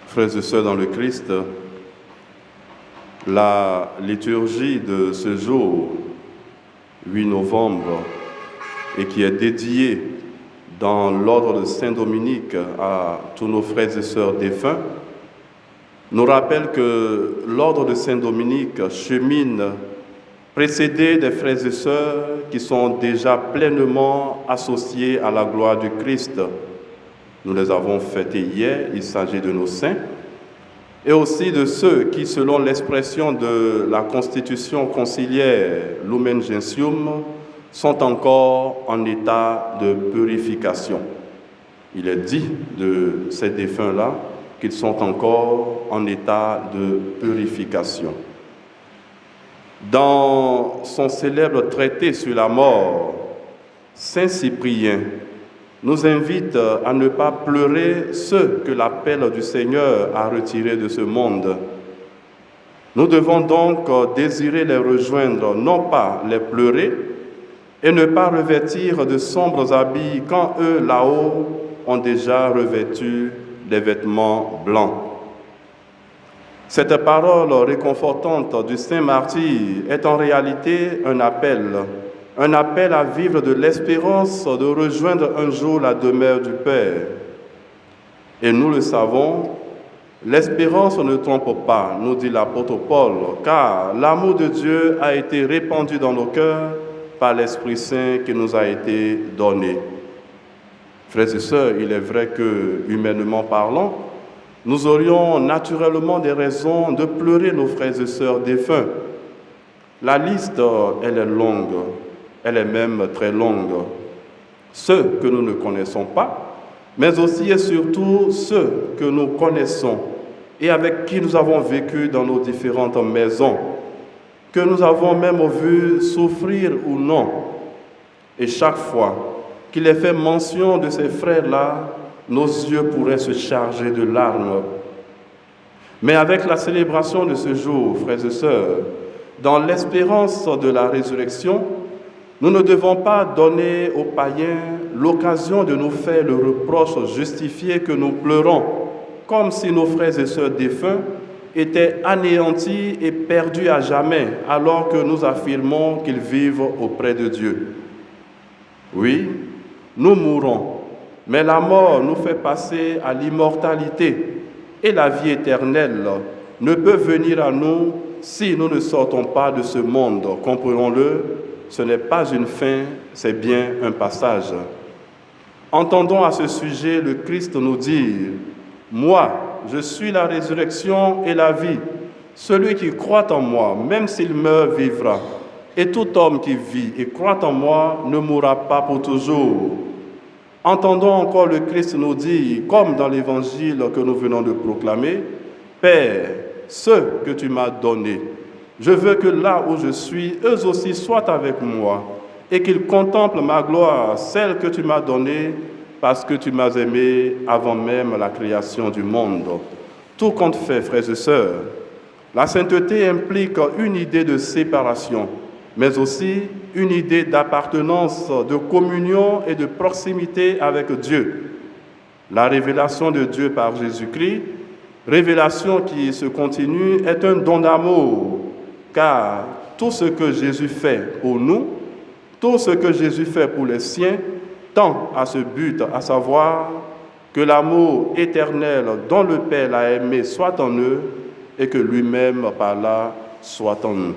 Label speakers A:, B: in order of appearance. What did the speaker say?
A: Frères et sœurs dans le Christ, la liturgie de ce jour, 8 novembre, et qui est dédiée dans l'ordre de Saint-Dominique à tous nos frères et sœurs défunts, nous rappelle que l'ordre de Saint-Dominique chemine précédé des frères et sœurs qui sont déjà pleinement associés à la gloire du Christ. Nous les avons fêtés hier, il s'agit de nos saints, et aussi de ceux qui, selon l'expression de la Constitution conciliaire Lumen Gentium, sont encore en état de purification. Il est dit de ces défunts-là qu'ils sont encore en état de purification. Dans son célèbre traité sur la mort, Saint Cyprien nous invite à ne pas pleurer ceux que l'appel du Seigneur a retirés de ce monde. Nous devons donc désirer les rejoindre, non pas les pleurer, et ne pas revêtir de sombres habits quand eux, là-haut, ont déjà revêtu des vêtements blancs. Cette parole réconfortante du Saint Martyr est en réalité un appel à vivre de l'espérance de rejoindre un jour la demeure du Père. Et nous le savons, l'espérance ne trompe pas, nous dit l'apôtre Paul, car l'amour de Dieu a été répandu dans nos cœurs par l'Esprit Saint qui nous a été donné. Frères et sœurs, il est vrai que, humainement parlant, nous aurions naturellement des raisons de pleurer nos frères et sœurs défunts. La liste, elle est longue, elle est même très longue. Ceux que nous ne connaissons pas, mais aussi et surtout ceux que nous connaissons et avec qui nous avons vécu dans nos différentes maisons, que nous avons même vu souffrir ou non. Et chaque fois qu'il est fait mention de ces frères-là, nos yeux pourraient se charger de larmes. Mais avec la célébration de ce jour, frères et sœurs, dans l'espérance de la résurrection, nous ne devons pas donner aux païens l'occasion de nous faire le reproche justifié que nous pleurons, comme si nos frères et sœurs défunts étaient anéantis et perdus à jamais, alors que nous affirmons qu'ils vivent auprès de Dieu. Oui, nous mourrons, mais la mort nous fait passer à l'immortalité et la vie éternelle ne peut venir à nous si nous ne sortons pas de ce monde. Comprenons-le, ce n'est pas une fin, c'est bien un passage. Entendons à ce sujet le Christ nous dire « Moi, je suis la résurrection et la vie. Celui qui croit en moi, même s'il meurt, vivra. Et tout homme qui vit et croit en moi ne mourra pas pour toujours. » Entendons encore le Christ nous dire, comme dans l'évangile que nous venons de proclamer, « Père, ceux que tu m'as donnés, je veux que là où je suis, eux aussi soient avec moi, et qu'ils contemplent ma gloire, celle que tu m'as donnée, parce que tu m'as aimé avant même la création du monde. » Tout compte fait, frères et sœurs, la sainteté implique une idée de séparation, mais aussi une idée d'appartenance, de communion et de proximité avec Dieu. La révélation de Dieu par Jésus-Christ, révélation qui se continue, est un don d'amour, car tout ce que Jésus fait pour nous, tout ce que Jésus fait pour les siens, tend à ce but, à savoir que l'amour éternel dont le Père l'a aimé soit en eux et que lui-même, par là, soit en nous.